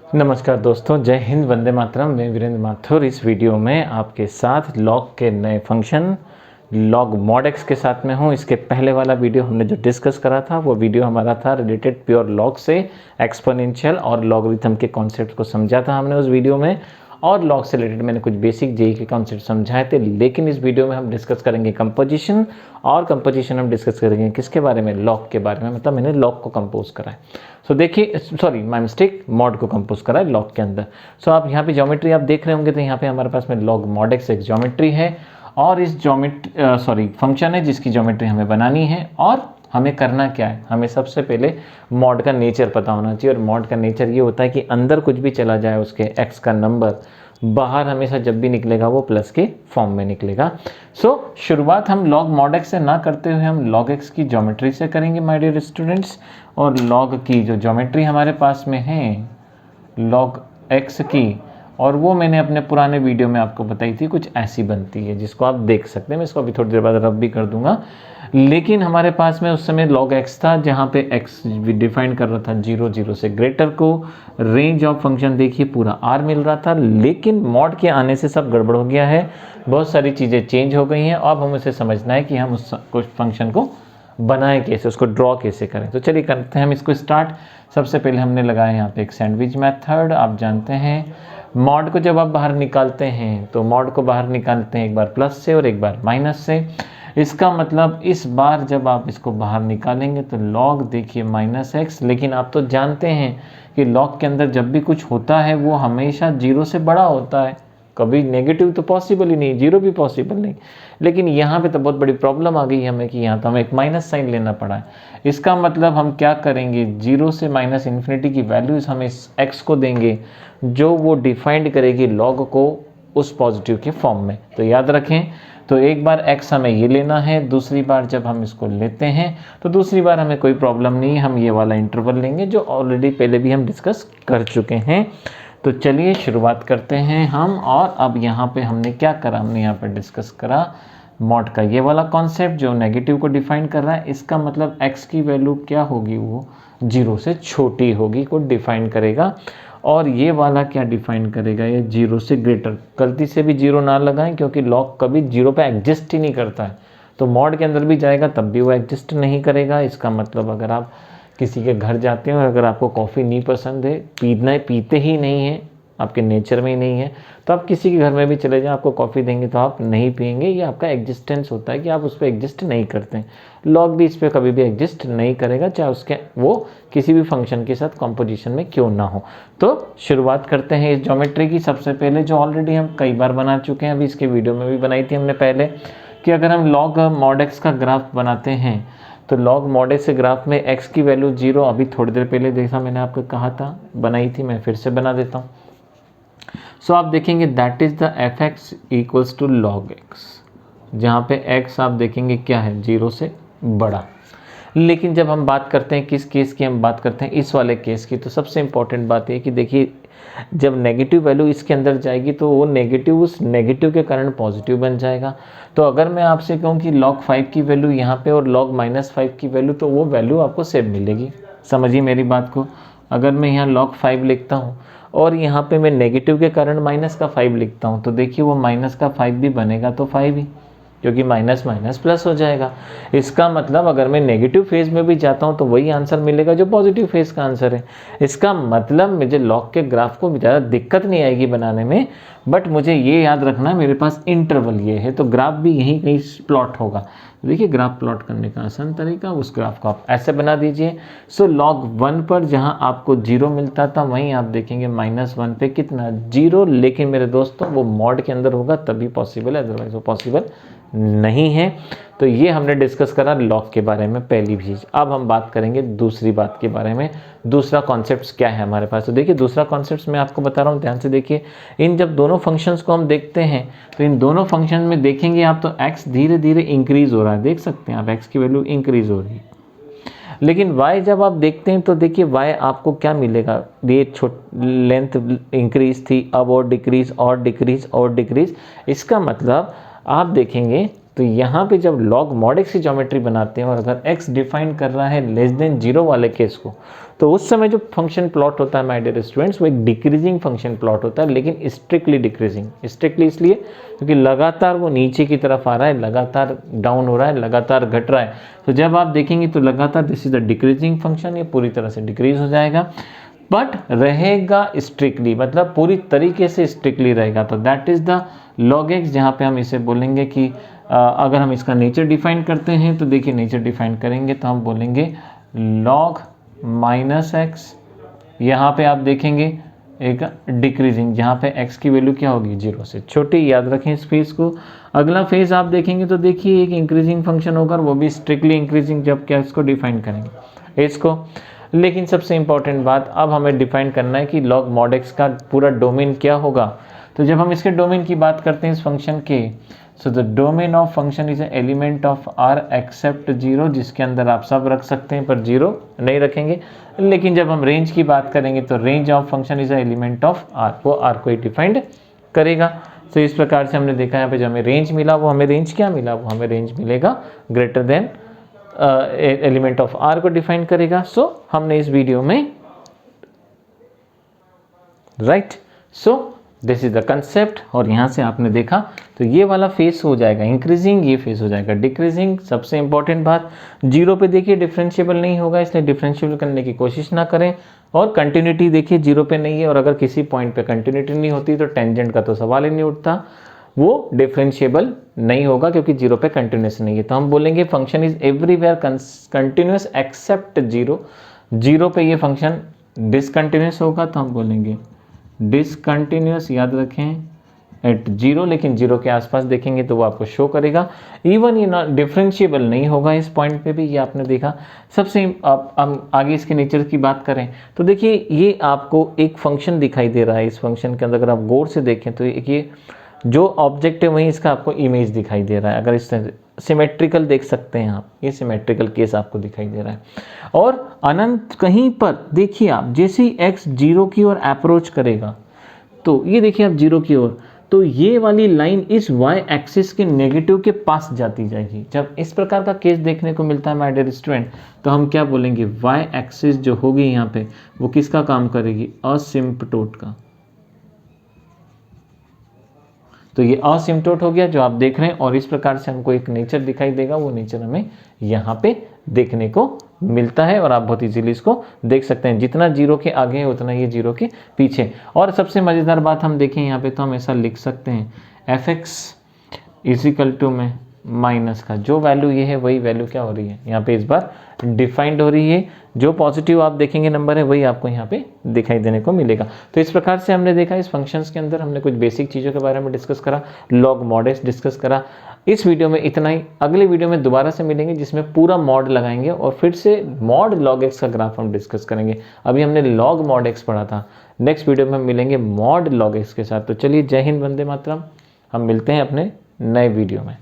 नमस्कार दोस्तों, जय हिंद, वंदे मातरम। मैं वीरेंद्र माथुर इस वीडियो में आपके साथ लॉग के नए फंक्शन लॉग मॉडेक्स के साथ में हूँ। इसके पहले वाला वीडियो हमने जो डिस्कस करा था वो वीडियो हमारा था रिलेटेड प्योर लॉग से, एक्सपोनेंशियल और लॉगरिथम के कॉन्सेप्ट को समझा था हमने उस वीडियो में, और लॉग से रिलेटेड मैंने कुछ बेसिक जेई के कॉन्सेप्ट समझाए थे। लेकिन इस वीडियो में हम डिस्कस करेंगे कंपोजिशन, और कंपोजिशन हम डिस्कस करेंगे किसके बारे में, लॉग के बारे में। मतलब मैंने लॉग को कंपोज करा है। सो देखिए, सॉरी माय मिस्टेक, मॉड को कंपोज करा है लॉग के अंदर। सो आप यहाँ पे ज्योमेट्री आप देख रहे होंगे, तो यहाँ पे हमारे पास में लॉग मॉडेक्स एक ज्योमेट्री है, और इस ज्योमेट्री फंक्शन है जिसकी ज्योमेट्री हमें बनानी है। और हमें करना क्या है, हमें सबसे पहले मॉड का नेचर पता होना चाहिए। और मॉड का नेचर ये होता है कि अंदर कुछ भी चला जाए उसके एक्स का नंबर, बाहर हमेशा जब भी निकलेगा वो प्लस के फॉर्म में निकलेगा। सो शुरुआत हम लॉग मॉडेक्स से ना करते हुए हम लॉग एक्स की ज्योमेट्री से करेंगे माय डियर स्टूडेंट्स। और लॉग की जो ज्योमेट्री हमारे पास में है लॉग एक्स की, और वो मैंने अपने पुराने वीडियो में आपको बताई थी, कुछ ऐसी बनती है जिसको आप देख सकते हैं। मैं इसको अभी थोड़ी देर बाद रब भी कर दूंगा। लेकिन हमारे पास में उस समय लॉग एक्स था जहाँ पे एक्स डिफाइन कर रहा था 0 0 से ग्रेटर को। रेंज ऑफ फंक्शन देखिए पूरा आर मिल रहा था। लेकिन मॉड के आने से सब गड़बड़ हो गया है, बहुत सारी चीज़ें चेंज हो गई हैं। अब हमें उसे समझना है कि हम उस फंक्शन को बनाएं कैसे, उसको ड्रॉ कैसे करें। तो चलिए करते हैं हम इसको स्टार्ट। सबसे पहले हमने लगाया यहाँ पे एक सैंडविच मेथड। आप जानते हैं मॉड को जब आप बाहर निकालते हैं तो मॉड को बाहर निकालते हैं एक बार प्लस से और एक बार माइनस से। इसका मतलब इस बार जब आप इसको बाहर निकालेंगे तो लॉग देखिए -x। लेकिन आप तो जानते हैं कि लॉग के अंदर जब भी कुछ होता है वो हमेशा 0 से बड़ा होता है। कभी नेगेटिव तो पॉसिबल ही नहीं, 0 भी पॉसिबल नहीं। लेकिन यहाँ पे तो बहुत बड़ी प्रॉब्लम आ गई हमें कि यहाँ तो हमें एक माइनस साइन लेना पड़ा है। इसका मतलब हम क्या करेंगे, 0 से माइनस इन्फिनिटी की वैल्यूज़ हम इस x को देंगे जो वो डिफाइंड करेगी लॉग को उस पॉजिटिव के फॉर्म में। तो याद रखें, तो एक बार x हमें ये लेना है, दूसरी बार जब हम इसको लेते हैं तो दूसरी बार हमें कोई प्रॉब्लम नहीं है, हम ये वाला इंटरवल लेंगे जो ऑलरेडी पहले भी हम डिस्कस कर चुके हैं। तो चलिए शुरुआत करते हैं हम। और अब यहाँ पे हमने क्या करा, हमने यहाँ पे डिस्कस करा मॉड का ये वाला कॉन्सेप्ट जो नेगेटिव को डिफाइन कर रहा है। इसका मतलब x की वैल्यू क्या होगी, वो 0 से छोटी होगी को डिफाइन करेगा। और ये वाला क्या डिफाइन करेगा, ये 0 से ग्रेटर। गलती से भी 0 ना लगाएं क्योंकि लॉग कभी 0 पे एग्जिस्ट ही नहीं करता है। तो मॉड के अंदर भी जाएगा तब भी वो एग्जिस्ट नहीं करेगा। इसका मतलब अगर आप किसी के घर जाते हैं और अगर आपको कॉफ़ी नहीं पसंद है, पीते ही नहीं है, आपके नेचर में ही नहीं है, तो आप किसी के घर में भी चले जाएं, आपको कॉफ़ी देंगे तो आप नहीं पियेंगे। ये आपका एग्जिस्टेंस होता है कि आप उस पर एग्जिस्ट नहीं करते हैं। लॉग भी इस पर कभी भी एग्जिस्ट नहीं करेगा, चाहे उसके वो किसी भी फंक्शन के साथ कॉम्पोजिशन में क्यों ना हो। तो शुरुआत करते हैं इस ज्योमेट्री की। सबसे पहले जो ऑलरेडी हम कई बार बना चुके हैं, अभी इसके वीडियो में भी बनाई थी हमने पहले, कि अगर हम लॉग मॉडेक्स का ग्राफ बनाते हैं तो लॉग मॉडेक्स के ग्राफ में x की वैल्यू 0, अभी थोड़ी देर पहले जैसा मैंने आपको कहा था बनाई थी, मैं फिर से बना देता हूँ। सो आप देखेंगे that is the fx equals to log x, जहाँ पे x आप देखेंगे क्या है, 0 से बड़ा। लेकिन जब हम बात करते हैं किस केस की, हम बात करते हैं इस वाले केस की, तो सबसे इम्पॉर्टेंट बात ये कि देखिए जब नेगेटिव वैल्यू इसके अंदर जाएगी तो वो नेगेटिव उस नेगेटिव के कारण पॉजिटिव बन जाएगा। तो अगर मैं आपसे कहूँ कि log 5 की वैल्यू यहाँ पे और log -5 की वैल्यू, तो वो वैल्यू आपको सेम मिलेगी। समझिए मेरी बात को। अगर मैं यहाँ log 5 लिखता हूँ और यहाँ पे मैं नेगेटिव के कारण -5 लिखता हूँ, तो देखिए वो -5 भी बनेगा तो 5 ही, क्योंकि माइनस माइनस प्लस हो जाएगा। इसका मतलब अगर मैं नेगेटिव फेज में भी जाता हूं तो वही आंसर मिलेगा जो पॉजिटिव फेज का आंसर है। इसका मतलब मुझे लॉग के ग्राफ को ज़्यादा दिक्कत नहीं आएगी बनाने में, बट मुझे ये याद रखना मेरे पास इंटरवल ये है तो ग्राफ भी यहीं कहीं प्लॉट होगा। देखिए ग्राफ प्लॉट करने का आसान तरीका, उस ग्राफ को आप ऐसे बना दीजिए। सो log 1 पर जहां आपको 0 मिलता था वहीं आप देखेंगे -1 पे कितना, 0। लेकिन मेरे दोस्तों वो मॉड के अंदर होगा तभी पॉसिबल है, अदरवाइज वो पॉसिबल नहीं है। तो ये हमने डिस्कस करा लॉग के बारे में पहली चीज़। अब हम बात करेंगे दूसरी बात के बारे में, दूसरा कॉन्सेप्ट क्या है हमारे पास। तो देखिए दूसरा कॉन्सेप्ट मैं आपको बता रहा हूँ, ध्यान से देखिए। इन जब दोनों फंक्शंस को हम देखते हैं तो इन दोनों फंक्शन में देखेंगे आप तो x धीरे धीरे इंक्रीज हो रहा है, देख सकते हैं आप x की वैल्यू इंक्रीज हो रही है। लेकिन y जब आप देखते हैं तो देखिए y आपको क्या मिलेगा, ये लेंथ इंक्रीज थी, अब और डिक्रीज और डिक्रीज और डिक्रीज। इसका मतलब आप देखेंगे तो यहाँ पे जब log mod x की ज्योमेट्री बनाते हैं और अगर x डिफाइन कर रहा है लेस देन 0 वाले केस को, तो उस समय जो फंक्शन प्लॉट होता है माय डियर स्टूडेंट्स, वो एक डिक्रीजिंग फंक्शन प्लॉट होता है, लेकिन स्ट्रिक्टली डिक्रीजिंग। स्ट्रिक्टली इसलिए क्योंकि लगातार वो नीचे की तरफ आ रहा है, लगातार डाउन हो रहा है, लगातार घट रहा है। तो जब आप देखेंगे तो लगातार this is the decreasing function, ये पूरी तरह से डिक्रीज हो जाएगा, बट रहेगा स्ट्रिक्टली, मतलब पूरी तरीके से स्ट्रिक्टली रहेगा। तो that is the log x, जहाँ पे हम इसे बोलेंगे कि अगर हम इसका नेचर डिफाइन करते हैं तो देखिए नेचर डिफाइन करेंगे तो हम बोलेंगे log माइनस एक्स, यहाँ पे आप देखेंगे एक डिक्रीजिंग, जहाँ पे x की वैल्यू क्या होगी 0 से छोटी, याद रखें इस फेज को। अगला फेज आप देखेंगे तो देखिए एक इंक्रीजिंग फंक्शन होगा, वो भी स्ट्रिक्टली इंक्रीजिंग, जब क्या इसको डिफाइन करेंगे इसको। लेकिन सबसे इंपॉर्टेंट बात अब हमें डिफाइन करना है कि log mod x का पूरा डोमेन क्या होगा। तो जब हम इसके डोमेन की बात करते हैं इस फंक्शन के, so the domain of function is element of r except 0, जिसके अंदर आप सब रख सकते हैं पर 0 नहीं रखेंगे। लेकिन जब हम रेंज की बात करेंगे तो range of function is element of r, वो r को ही डिफाइंड करेगा। तो इस प्रकार से हमने देखा यहाँ पे जो हमें रेंज मिला, वो हमें रेंज क्या मिला, वो हमें रेंज मिलेगा greater than element of r को डिफाइन करेगा। सो हमने इस वीडियो में right, so this is the concept. और यहाँ से आपने देखा तो ये वाला फेस हो जाएगा इंक्रीजिंग, ये फेस हो जाएगा डिक्रीजिंग। सबसे इंपॉर्टेंट बात, 0 पे देखिए डिफरेंशिएबल नहीं होगा, इसलिए डिफरेंशिएबल करने की कोशिश ना करें। और कंटिन्यूटी देखिए 0 पे नहीं है, और अगर किसी पॉइंट पे कंटिन्यूटी नहीं होती तो टेंजेंट का तो सवाल ही नहीं उठता, वो डिफरेंशिएबल नहीं होगा क्योंकि 0 पे कंटिन्यूस नहीं है। तो हम बोलेंगे function is everywhere continuous except 0। 0 पे ये फंक्शन डिसकंटिन्यूस होगा, तो हम बोलेंगे डिसकंटिन्यूस, याद रखें एट 0, लेकिन 0 के आसपास देखेंगे तो वो आपको शो करेगा। इवन ये ना डिफरेंशिएबल नहीं होगा इस पॉइंट पे भी, ये आपने देखा। सबसे आप हम आगे इसके नेचर की बात करें तो देखिए ये आपको एक फंक्शन दिखाई दे रहा है। इस फंक्शन के अंदर अगर आप गौर से देखें तो ये जो ऑब्जेक्ट है वहीं इसका आपको इमेज दिखाई दे रहा है। अगर इस सिमेट्रिकल देख सकते हैं आप, ये सिमेट्रिकल केस आपको दिखाई दे रहा है। और अनंत कहीं पर देखिए आप, जैसे ही x 0 की ओर अप्रोच करेगा तो ये देखिए आप 0 की ओर, तो ये वाली लाइन इस y एक्सिस के नेगेटिव के पास जाती जाएगी। जब इस प्रकार का केस देखने को मिलता है माय डियर स्टूडेंट, तो हम क्या बोलेंगे, y एक्सिस जो होगी यहाँ पे वो किसका काम करेगी, असिम्पटोट का। तो ये असिम्पटोट हो गया जो आप देख रहे हैं, और इस प्रकार से हमको एक नेचर दिखाई देगा, वो नेचर हमें यहाँ पे देखने को मिलता है। और आप बहुत इजीली इसको देख सकते हैं, जितना 0 के आगे है उतना ये 0 के पीछे। और सबसे मज़ेदार बात हम देखें यहाँ पे, तो हम ऐसा लिख सकते हैं f(x) इजिकल टू में माइनस का जो वैल्यू ये है वही वैल्यू क्या हो रही है यहाँ पे इस बार डिफाइंड हो रही है। जो पॉजिटिव आप देखेंगे नंबर है वही आपको यहाँ पे दिखाई देने को मिलेगा। तो इस प्रकार से हमने देखा इस फंक्शंस के अंदर हमने कुछ बेसिक चीज़ों के बारे में डिस्कस करा, log mod x डिस्कस करा। इस वीडियो में इतना ही। अगले वीडियो में दोबारा से मिलेंगे जिसमें पूरा मॉड लगाएंगे और फिर से mod log x का ग्राफ हम डिस्कस करेंगे। अभी हमने log mod x पढ़ा था, नेक्स्ट वीडियो में हम मिलेंगे mod log x के साथ। तो चलिए, जय हिंद, वंदे मातरम। हम मिलते हैं अपने नए वीडियो में।